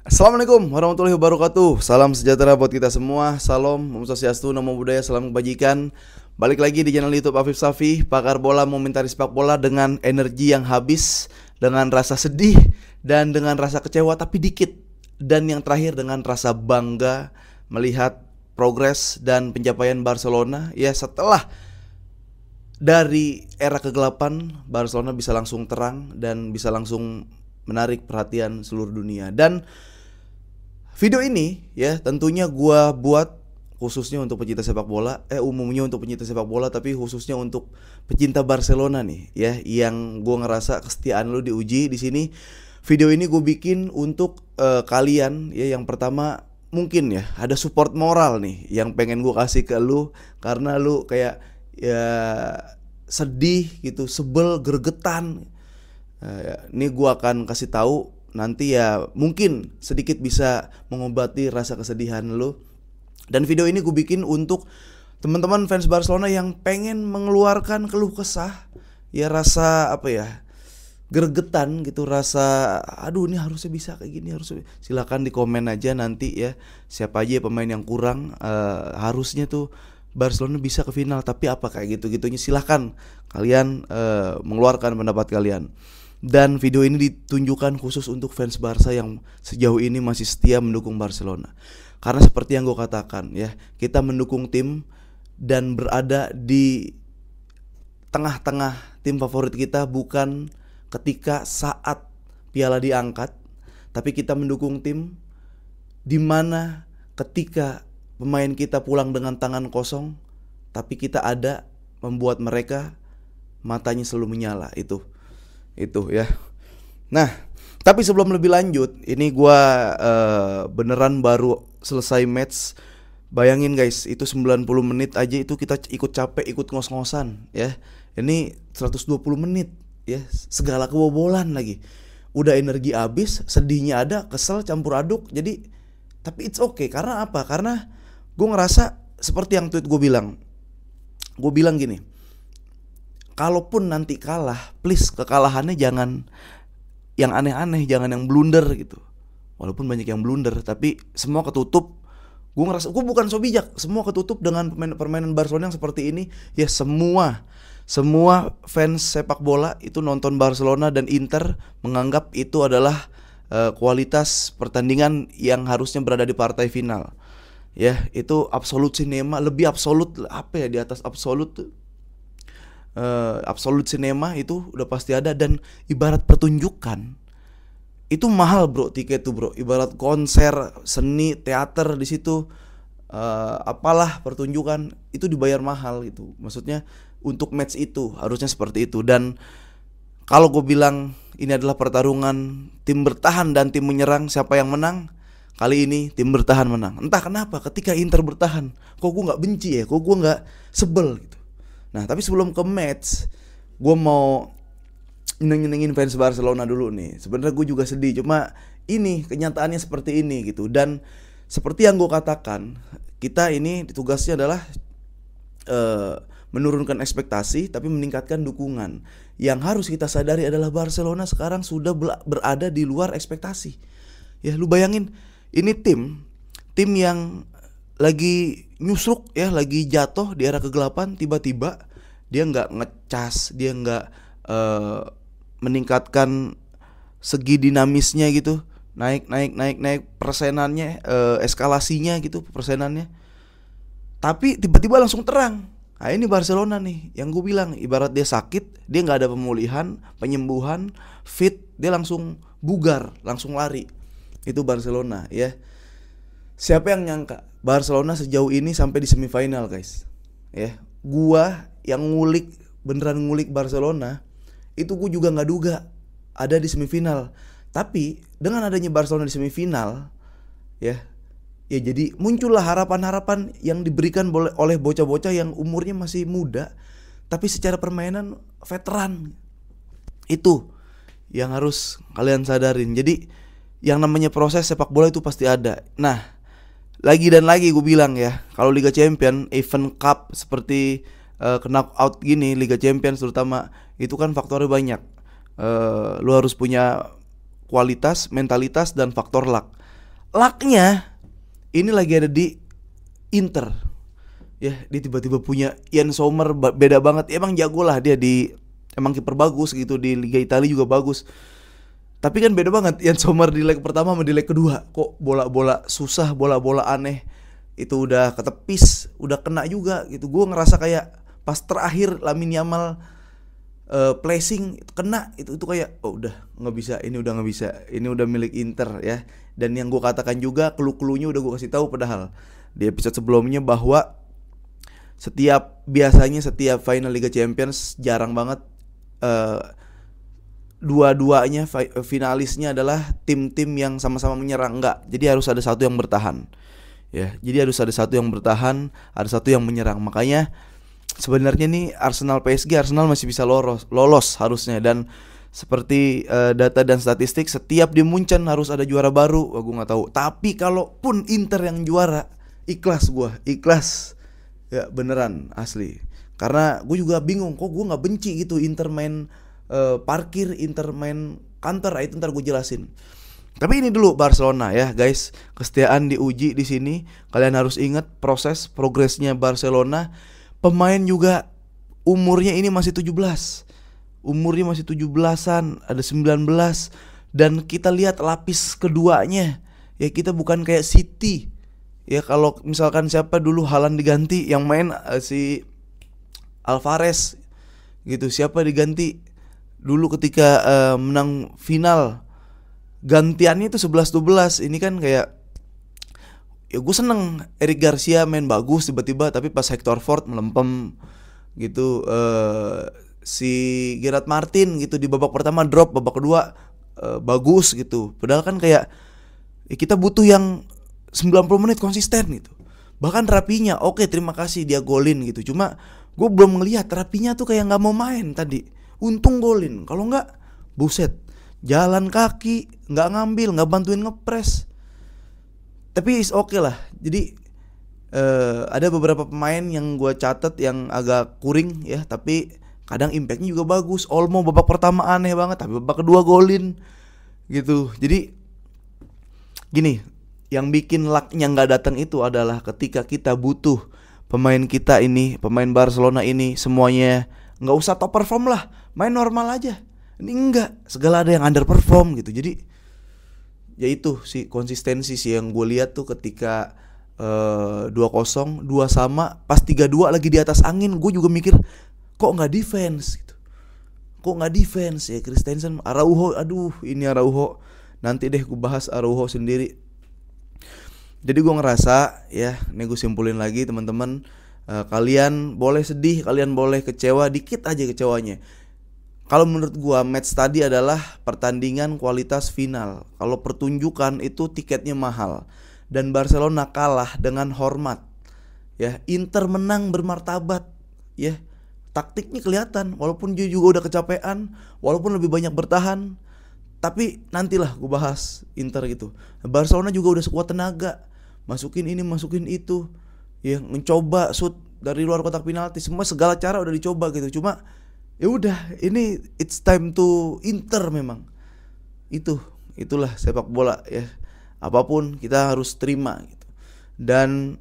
Assalamualaikum warahmatullahi wabarakatuh. Salam sejahtera buat kita semua. Salam, Om Swastiastu, Namo Buddhaya, salam kebajikan. Balik lagi di channel YouTube Afif Safi, pakar bola mengomentari sepak bola dengan energi yang habis, dengan rasa sedih dan dengan rasa kecewa tapi dikit. Dan yang terakhir dengan rasa bangga melihat progres dan pencapaian Barcelona ya setelah dari era kegelapan Barcelona bisa langsung terang dan bisa langsung menarik perhatian seluruh dunia. Dan video ini ya tentunya gua buat khususnya untuk pecinta sepak bola, umumnya untuk pecinta sepak bola tapi khususnya untuk pecinta Barcelona nih ya, yang gua ngerasa kesetiaan lu diuji di sini. Video ini gue bikin untuk kalian ya, yang pertama mungkin ya ada support moral nih yang pengen gue kasih ke lu karena lu kayak ya sedih gitu, sebel, gregetan. Ini gue akan kasih tahu nanti ya mungkin sedikit bisa mengobati rasa kesedihan lo. Dan video ini gue bikin untuk teman-teman fans Barcelona yang pengen mengeluarkan keluh kesah, ya rasa apa ya, gregetan gitu, rasa aduh ini harusnya bisa kayak gini, harusnya. Silakan di komen aja nanti ya siapa aja pemain yang kurang, harusnya tuh Barcelona bisa ke final tapi apa kayak gitu-gitunya. Silahkan kalian mengeluarkan pendapat kalian. Dan video ini ditunjukkan khusus untuk fans Barca yang sejauh ini masih setia mendukung Barcelona. Karena seperti yang gue katakan ya, kita mendukung tim dan berada di tengah-tengah tim favorit kita bukan ketika saat piala diangkat, tapi kita mendukung tim di mana ketika pemain kita pulang dengan tangan kosong, tapi kita ada membuat mereka matanya selalu menyala. Itu ya. Nah, tapi sebelum lebih lanjut, ini gua beneran baru selesai match. Bayangin guys, itu 90 menit aja itu kita ikut capek, ikut ngos-ngosan ya. Ini 120 menit ya, segala kebobolan lagi. Udah energi habis, sedihnya ada, kesel campur aduk. Jadi tapi it's okay, karena apa? Karena gue ngerasa seperti yang tweet gue bilang. Gue bilang gini, kalaupun nanti kalah, please kekalahannya jangan yang aneh-aneh, jangan yang blunder gitu. Walaupun banyak yang blunder, tapi semua ketutup. Gue ngerasa, gue bukan so bijak, semua ketutup dengan permainan Barcelona yang seperti ini. Ya semua fans sepak bola itu nonton Barcelona dan Inter menganggap itu adalah kualitas pertandingan yang harusnya berada di partai final. Ya itu absolut cinema, lebih absolut apa ya, di atas absolut tuh. Absolute cinema itu udah pasti ada. Dan ibarat pertunjukan itu mahal bro, tiket tuh bro, ibarat konser seni teater di situ, apalah pertunjukan itu dibayar mahal gitu. Maksudnya untuk match itu harusnya seperti itu. Dan kalau gue bilang ini adalah pertarungan tim bertahan dan tim menyerang, siapa yang menang? Kali ini tim bertahan menang. Entah kenapa ketika Inter bertahan, kok gue nggak benci ya, kok gue nggak sebel gitu. Nah tapi sebelum ke match, gue mau nyenengin fans Barcelona dulu nih. Sebenarnya gue juga sedih, cuma ini kenyataannya seperti ini gitu. Dan seperti yang gue katakan, kita ini tugasnya adalah menurunkan ekspektasi tapi meningkatkan dukungan. Yang harus kita sadari adalah Barcelona sekarang sudah berada di luar ekspektasi. Ya lu bayangin, ini tim yang lagi nyusruk ya, lagi jatuh di era kegelapan, tiba-tiba dia nggak ngecas, dia nggak meningkatkan segi dinamisnya gitu, naik persenannya, eskalasinya gitu persenannya, tapi tiba-tiba langsung terang. Nah ini Barcelona nih yang gue bilang, ibarat dia sakit, dia nggak ada pemulihan, penyembuhan, fit, dia langsung bugar, langsung lari. Itu Barcelona ya. Siapa yang nyangka Barcelona sejauh ini sampai di semifinal guys ya. Gua yang beneran ngulik Barcelona, itu gua juga gak duga ada di semifinal. Tapi dengan adanya Barcelona di semifinal ya jadi muncullah harapan-harapan yang diberikan oleh bocah-bocah yang umurnya masih muda tapi secara permainan veteran. Itu yang harus kalian sadarin. Jadi yang namanya proses sepak bola itu pasti ada. Nah, lagi dan lagi gue bilang ya, kalau Liga Champions, event cup seperti knockout gini, Liga Champions terutama, itu kan faktornya banyak. Lu harus punya kualitas, mentalitas, dan faktor luck. lucknya ini lagi ada di Inter. Ya, dia tiba-tiba punya Yann Sommer, beda banget. Emang jago lah dia emang kiper bagus gitu, di Liga Italia juga bagus. Tapi kan beda banget Yann Sommer di leg pertama sama di leg kedua. Kok bola-bola susah, bola-bola aneh. Itu udah ketepis, udah kena juga gitu. Gue ngerasa kayak pas terakhir Lamine Yamal placing itu kena, itu kayak oh udah nggak bisa, ini udah nggak bisa, ini udah milik Inter ya. Dan yang gue katakan juga clue-cluenya udah gue kasih tahu padahal di episode sebelumnya, bahwa biasanya setiap final Liga Champions jarang banget dua-duanya finalisnya adalah tim-tim yang sama-sama menyerang, enggak. Jadi harus ada satu yang bertahan. Ya, jadi harus ada satu yang bertahan, ada satu yang menyerang. Makanya sebenarnya nih Arsenal masih bisa lolos harusnya. Dan seperti data dan statistik, setiap di Munchen harus ada juara baru. Gue nggak tahu. Tapi kalaupun Inter yang juara, ikhlas ya, beneran asli. Karena gue juga bingung, kok gue nggak benci gitu Inter main parkir, Inter main counter. Itu ntar gue jelasin. Tapi ini dulu Barcelona ya guys, kesetiaan diuji di sini. Kalian harus ingat progresnya Barcelona. Pemain juga umurnya ini masih 17. Umurnya masih 17-an, ada 19. Dan kita lihat lapis keduanya. Ya, kita bukan kayak City. Ya, kalau misalkan siapa dulu Haaland diganti, yang main si Alvarez gitu. Siapa diganti dulu ketika menang final, gantiannya itu 11-12. Ini kan kayak, ya gue seneng Eric Garcia main bagus tiba-tiba, tapi pas Hector Ford melempem gitu. Si Gerard Martin gitu di babak pertama drop, babak kedua bagus gitu. Padahal kan kayak ya kita butuh yang 90 menit konsisten gitu. Bahkan Rapinya, oke, terima kasih dia golin gitu. Cuma gue belum ngelihat Rapinya tuh kayak nggak mau main tadi. Untung golin, kalau nggak buset, jalan kaki, nggak ngambil, nggak bantuin ngepres. Tapi is oke lah. Jadi ada beberapa pemain yang gue catat yang agak kuring ya, tapi kadang impactnya juga bagus. Olmo babak pertama aneh banget, tapi babak kedua golin gitu. Jadi gini, yang bikin lucknya nggak datang itu adalah ketika kita butuh pemain kita ini, pemain Barcelona ini semuanya nggak usah top perform lah, main normal aja. Ini enggak, segala ada yang underperform gitu. Jadi ya itu sih konsistensi sih yang gue lihat tuh ketika 2-0, 2 sama, pas 3-2 lagi di atas angin, gue juga mikir kok nggak defense gitu. Kok nggak defense ya Christensen, Araujo, aduh ini Araujo. Nanti deh gue bahas Araujo sendiri. Jadi gue ngerasa ya, nih gue simpulin lagi teman-teman, kalian boleh sedih, kalian boleh kecewa, dikit aja kecewanya. Kalau menurut gua match tadi adalah pertandingan kualitas final. Kalau pertunjukan itu tiketnya mahal. Dan Barcelona kalah dengan hormat. Ya, Inter menang bermartabat. Ya, taktiknya kelihatan. Walaupun dia juga udah kecapean, walaupun lebih banyak bertahan, tapi nantilah gua bahas Inter gitu. Barcelona juga udah sekuat tenaga, masukin ini, masukin itu. Ya, mencoba shoot dari luar kotak penalti, semua segala cara udah dicoba gitu. Cuma ya udah, ini it's time to Inter memang. Itulah sepak bola ya. Apapun kita harus terima gitu. Dan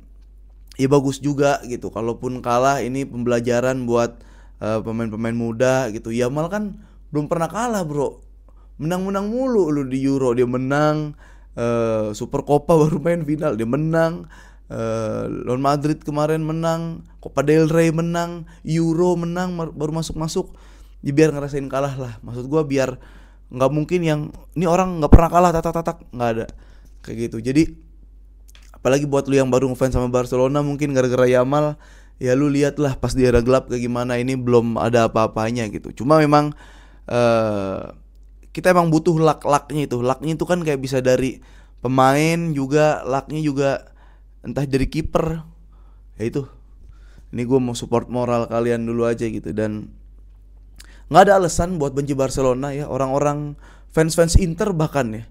ya bagus juga gitu. Kalaupun kalah, ini pembelajaran buat pemain-pemain muda gitu. Yamal kan belum pernah kalah, bro. Menang-menang mulu lu di Euro, dia menang. Super Copa baru main final, dia menang. Lawan Madrid kemarin menang, Copa del Rey menang, Euro menang, baru masuk. Dia biar ngerasain kalah lah. Maksud gue biar nggak mungkin yang ini orang nggak pernah kalah tatak nggak ada kayak gitu. Jadi apalagi buat lu yang baru ngefans sama Barcelona, mungkin gara-gara Yamal, ya lu lihatlah pas di era gelap kayak gimana. Ini belum ada apa-apanya gitu. Cuma memang kita emang butuh luck-lucknya itu. Lucknya itu kan kayak bisa dari pemain juga, lucknya juga entah dari kiper. Ya itu. Ini gue mau support moral kalian dulu aja gitu. Dan nggak ada alasan buat benci Barcelona ya. Orang-orang fans Inter bahkan ya,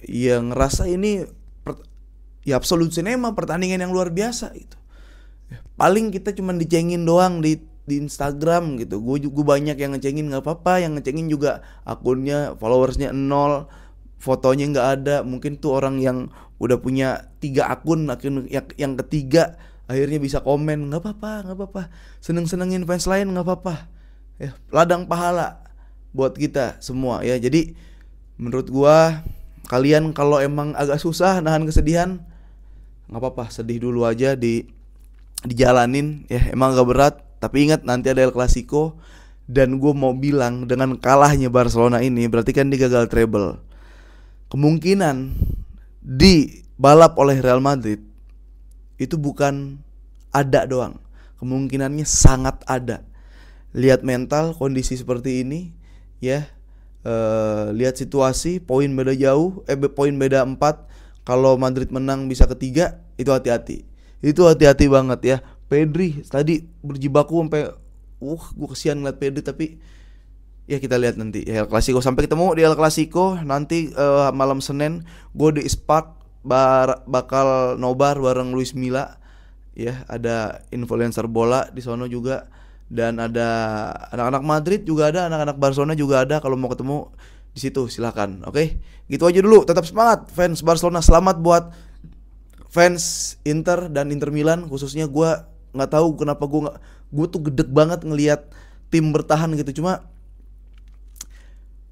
yang ngerasa ini ya absolute cinema, pertandingan yang luar biasa gitu. Paling kita cuma dicengin doang di Instagram gitu. Gue banyak yang ngecengin, nggak apa-apa. Yang ngecengin juga akunnya followersnya 0, fotonya nggak ada. Mungkin tuh orang yang udah punya 3 akun yang ketiga akhirnya bisa komen, nggak apa-apa, seneng-senengin fans lain nggak apa-apa, ya ladang pahala buat kita semua ya. Jadi menurut gua kalian kalau emang agak susah nahan kesedihan, nggak apa-apa, sedih dulu aja, dijalanin ya, emang agak berat, tapi ingat nanti ada El Clasico. Dan gue mau bilang dengan kalahnya Barcelona ini berarti kan dia gagal treble. Kemungkinan dibalap oleh Real Madrid itu bukan ada doang, kemungkinannya sangat ada. Lihat mental kondisi seperti ini ya, lihat situasi, poin beda jauh, poin beda 4. Kalau Madrid menang bisa ketiga, itu hati-hati banget ya. Pedri tadi berjibaku sampai gue kesian ngeliat Pedri, tapi ya kita lihat nanti ya El Clasico. Sampai ketemu di El Clasico nanti malam Senin. Gue di Spark bakal nobar bareng Luis Milla ya, ada influencer bola di sono juga, dan ada anak-anak Madrid juga ada, anak-anak Barcelona juga ada. Kalau mau ketemu di situ silakan. Oke, gitu aja dulu. Tetap semangat fans Barcelona. Selamat buat fans Inter dan Inter Milan khususnya. Gue nggak tahu kenapa gue tuh gedek banget ngelihat tim bertahan gitu. Cuma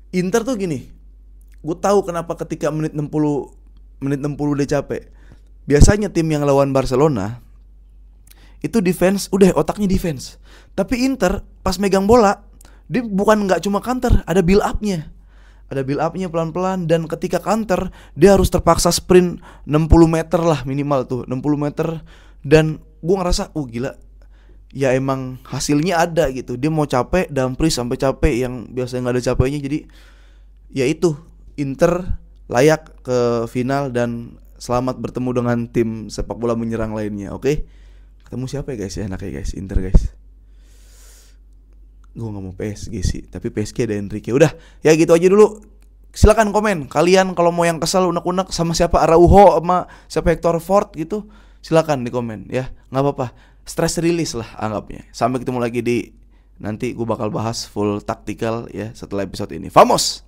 Inter tuh gini, gue tahu kenapa ketika menit 60 udah capek. Biasanya tim yang lawan Barcelona itu defense, udah otaknya defense. Tapi Inter pas megang bola, dia bukan nggak cuma counter, ada build up-nya. Ada build up-nya pelan-pelan, dan ketika counter dia harus terpaksa sprint 60 meter lah minimal tuh, 60 meter. Dan gue ngerasa, gila. Ya emang hasilnya ada gitu. Dia mau capek, Dumfries sampai capek yang biasanya nggak ada capeknya. Jadi ya itu, Inter layak ke final dan selamat bertemu dengan tim sepak bola menyerang lainnya. Oke, ketemu siapa ya guys ya, enaknya guys, Inter guys. Gue nggak mau PSG sih, tapi PSG ada Enrique. Udah ya gitu aja dulu. Silakan komen kalian kalau mau yang kesal unek-unek sama siapa, Araujo sama siapa, Hector Ford gitu. Silakan di komen ya, nggak apa-apa. Stress release lah anggapnya. Sampai ketemu lagi nanti gue bakal bahas full taktikal ya setelah episode ini. Vamos!